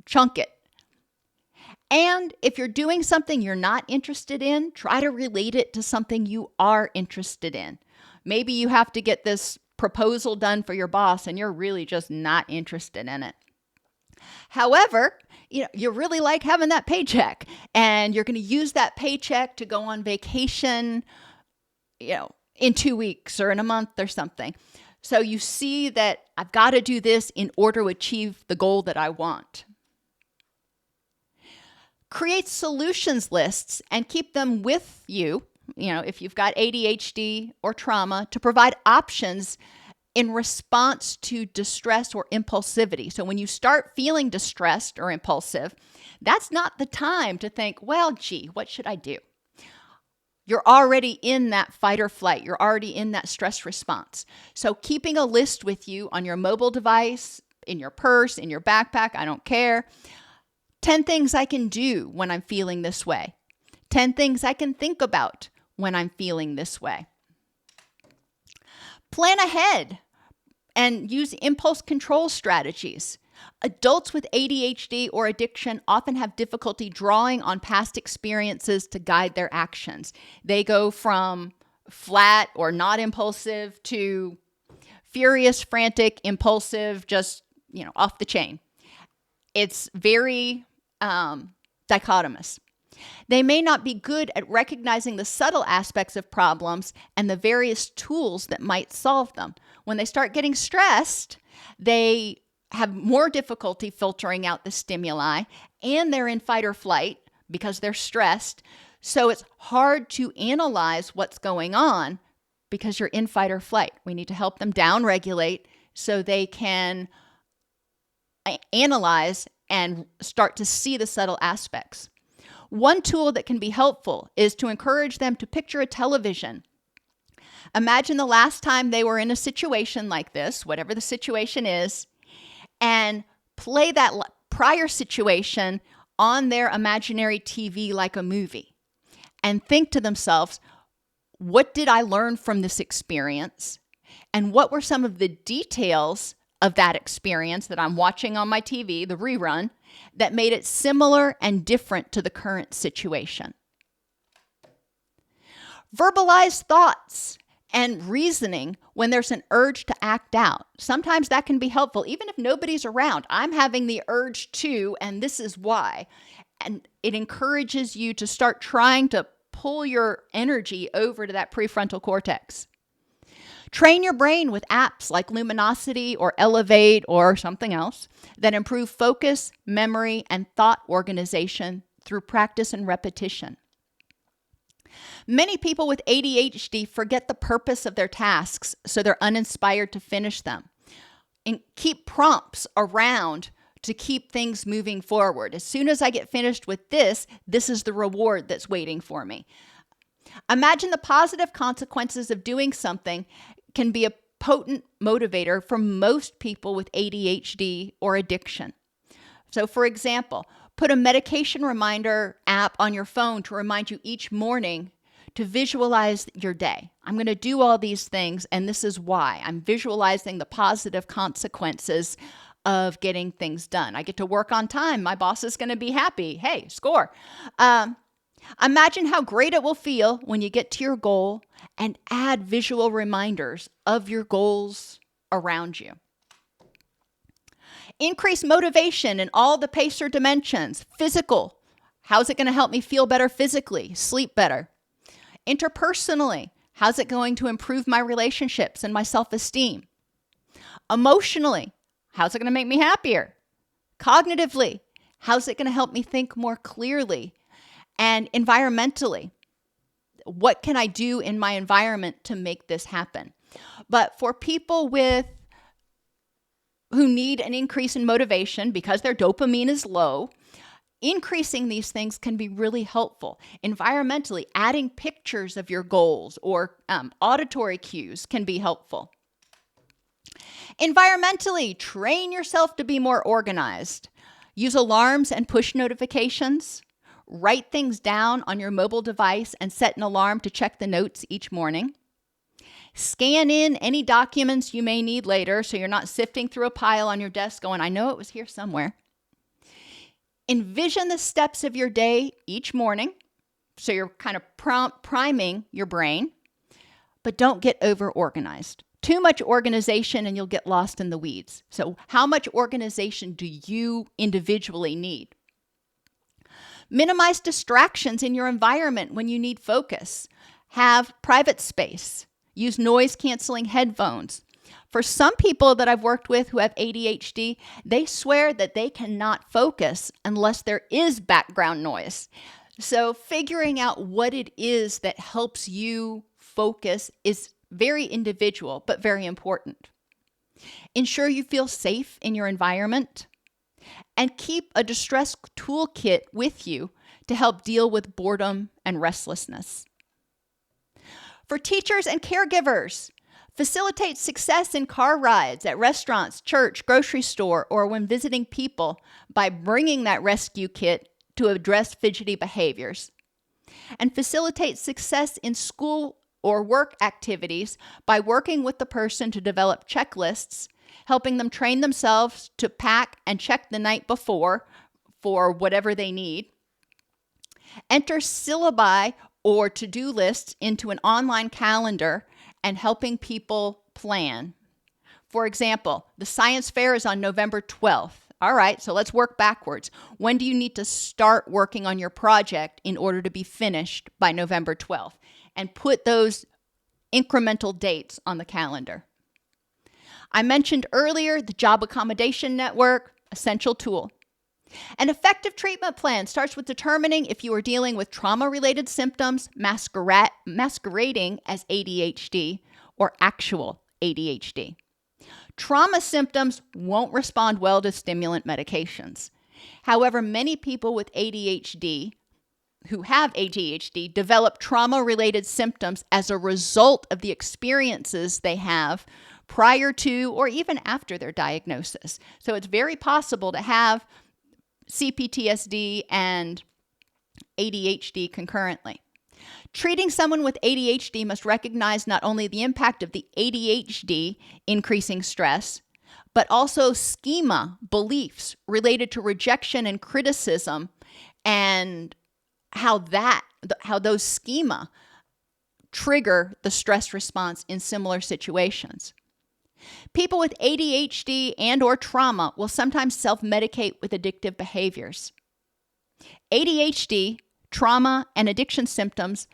chunk it. And if you're doing something you're not interested in, try to relate it to something you are interested in. Maybe you have to get this proposal done for your boss and you're really just not interested in it. However, you really like having that paycheck and you're going to use that paycheck to go on vacation, in 2 weeks or in a month or something. So you see that I've got to do this in order to achieve the goal that I want. Create solutions lists and keep them with you, if you've got ADHD or trauma, to provide options in response to distress or impulsivity. So when you start feeling distressed or impulsive, that's not the time to think, well, gee, what should I do? You're already in that fight or flight. You're already in that stress response. So keeping a list with you on your mobile device, in your purse, in your backpack, I don't care. 10 things I can do when I'm feeling this way. 10 things I can think about when I'm feeling this way. Plan ahead and use impulse control strategies. Adults with ADHD or addiction often have difficulty drawing on past experiences to guide their actions. They go from flat or not impulsive to furious, frantic, impulsive, just, off the chain. It's very dichotomous. They may not be good at recognizing the subtle aspects of problems and the various tools that might solve them. When they start getting stressed, they have more difficulty filtering out the stimuli, and they're in fight or flight because they're stressed. So it's hard to analyze what's going on because you're in fight or flight. We need to help them down-regulate so they can analyze and start to see the subtle aspects. One tool that can be helpful is to encourage them to picture a television. Imagine the last time they were in a situation like this, whatever the situation is, and play that prior situation on their imaginary TV like a movie. And think to themselves, what did I learn from this experience? And what were some of the details of that experience that I'm watching on my TV, the rerun, that made it similar and different to the current situation? Verbalize thoughts and reasoning when there's an urge to act out. Sometimes that can be helpful, even if nobody's around. I'm having the urge to, and this is why. And it encourages you to start trying to pull your energy over to that prefrontal cortex. Train your brain with apps like Luminosity or Elevate or something else that improve focus, memory, and thought organization through practice and repetition. Many people with ADHD forget the purpose of their tasks, so they're uninspired to finish them. And keep prompts around to keep things moving forward. As soon as I get finished with this is the reward that's waiting for me. Imagine the positive consequences of doing something can be a potent motivator for most people with ADHD or addiction. So, for example, put a medication reminder app on your phone to remind you each morning to visualize your day. I'm going to do all these things, and this is why. I'm visualizing the positive consequences of getting things done. I get to work on time. My boss is going to be happy. Hey, score. Imagine how great it will feel when you get to your goal and add visual reminders of your goals around you. Increase motivation in all the PACER dimensions. Physical, how's it going to help me feel better physically, sleep better? Interpersonally, how's it going to improve my relationships and my self-esteem? Emotionally, how's it going to make me happier? Cognitively, how's it going to help me think more clearly? And environmentally, what can I do in my environment to make this happen? But for people who need an increase in motivation because their dopamine is low, increasing these things can be really helpful. Environmentally, adding pictures of your goals or auditory cues can be helpful. Environmentally, train yourself to be more organized. Use alarms and push notifications. Write things down on your mobile device and set an alarm to check the notes each morning. Scan in any documents you may need later so you're not sifting through a pile on your desk going, I know it was here somewhere. Envision the steps of your day each morning so you're kind of priming your brain, but don't get over-organized. Too much organization and you'll get lost in the weeds. So how much organization do you individually need? Minimize distractions in your environment when you need focus. Have private space. Use noise-canceling headphones. For some people that I've worked with who have ADHD, they swear that they cannot focus unless there is background noise. So figuring out what it is that helps you focus is very individual, but very important. Ensure you feel safe in your environment. And keep a distress toolkit with you to help deal with boredom and restlessness. For teachers and caregivers, facilitate success in car rides at restaurants, church, grocery store, or when visiting people by bringing that rescue kit to address fidgety behaviors. And facilitate success in school or work activities by working with the person to develop checklists, helping them train themselves to pack and check the night before for whatever they need. Enter syllabi or to-do lists into an online calendar and helping people plan. For example, the science fair is on November 12th. All right, so let's work backwards. When do you need to start working on your project in order to be finished by November 12th? And put those incremental dates on the calendar. I mentioned earlier the Job Accommodation Network, essential tool. An effective treatment plan starts with determining if you are dealing with trauma-related symptoms masquerading as ADHD or actual ADHD. Trauma symptoms won't respond well to stimulant medications. However, many people with ADHD who have ADHD develop trauma-related symptoms as a result of the experiences they have prior to or even after their diagnosis. So it's very possible to have CPTSD and ADHD concurrently. Treating someone with ADHD must recognize not only the impact of the ADHD increasing stress, but also schema, beliefs related to rejection and criticism, and how those schema trigger the stress response in similar situations. People with ADHD and or trauma will sometimes self-medicate with addictive behaviors. ADHD, trauma, and addiction symptoms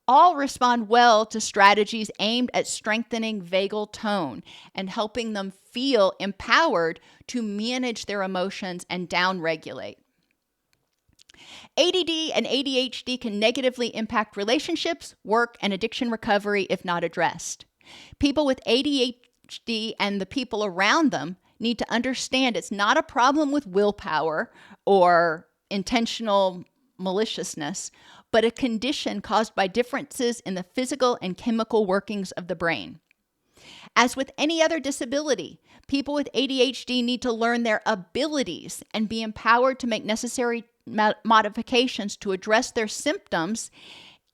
all respond well to strategies aimed at strengthening vagal tone and helping them feel empowered to manage their emotions and downregulate. ADD and ADHD can negatively impact relationships, work, and addiction recovery if not addressed. People with ADHD and the people around them need to understand it's not a problem with willpower or intentional maliciousness, but a condition caused by differences in the physical and chemical workings of the brain. As with any other disability, people with ADHD need to learn their abilities and be empowered to make necessary modifications to address their symptoms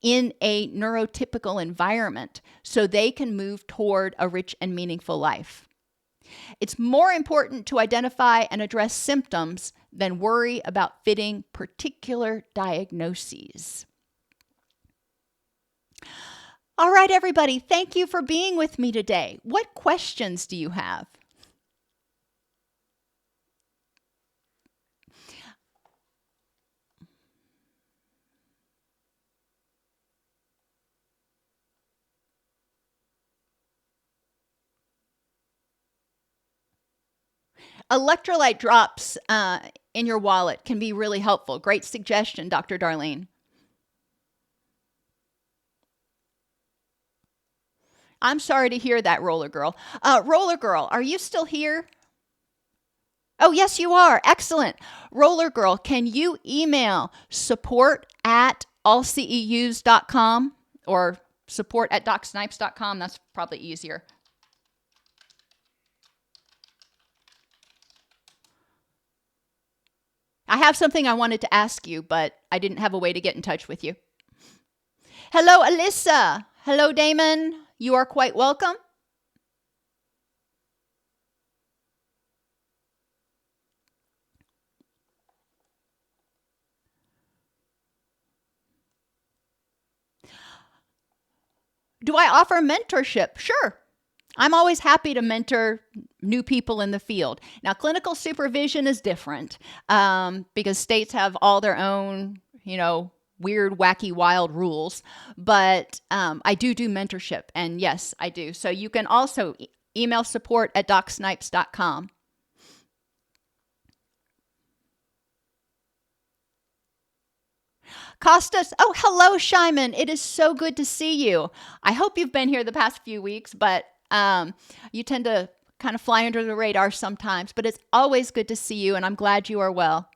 in a neurotypical environment so they can move toward a rich and meaningful life. It's more important to identify and address symptoms than worry about fitting particular diagnoses. All right, everybody, thank you for being with me today. What questions do you have? Electrolyte drops in your wallet can be really helpful. Great suggestion, Dr. Darlene. I'm sorry to hear that, Roller Girl. Roller Girl, are you still here? Oh, yes, you are. Excellent. Roller Girl, can you email support@allceus.com or support@docsnipes.com? That's probably easier. I have something I wanted to ask you, but I didn't have a way to get in touch with you. Hello, Alyssa. Hello, Damon. You are quite welcome. Do I offer mentorship? Sure. I'm always happy to mentor new people in the field. Now, clinical supervision is different because states have all their own, weird, wacky, wild rules. But I do mentorship, and yes, I do. So you can also email support@docsnipes.com. Costas, oh, hello, Shyman. It is so good to see you. I hope you've been here the past few weeks, but you tend to kind of fly under the radar sometimes, but it's always good to see you, and I'm glad you are well.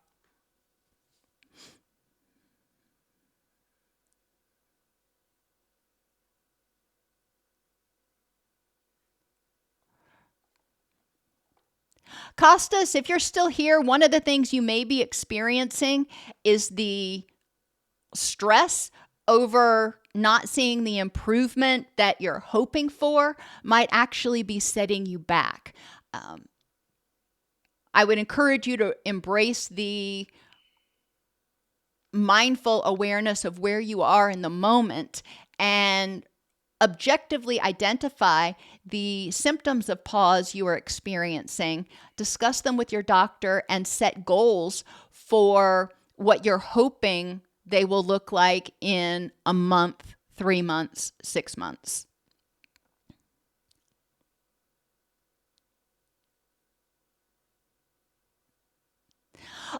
Costas, if you're still here, one of the things you may be experiencing is the stress over not seeing the improvement that you're hoping for might actually be setting you back. I would encourage you to embrace the mindful awareness of where you are in the moment and objectively identify the symptoms of pause you are experiencing, discuss them with your doctor, and set goals for what you're hoping they will look like in a month, 3 months, 6 months.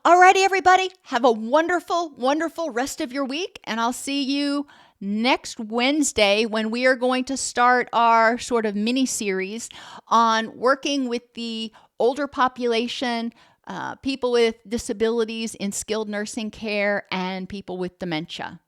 Alrighty, everybody, have a wonderful, wonderful rest of your week, and I'll see you next Wednesday when we are going to start our sort of mini series on working with the older population, people with disabilities in skilled nursing care, and people with dementia.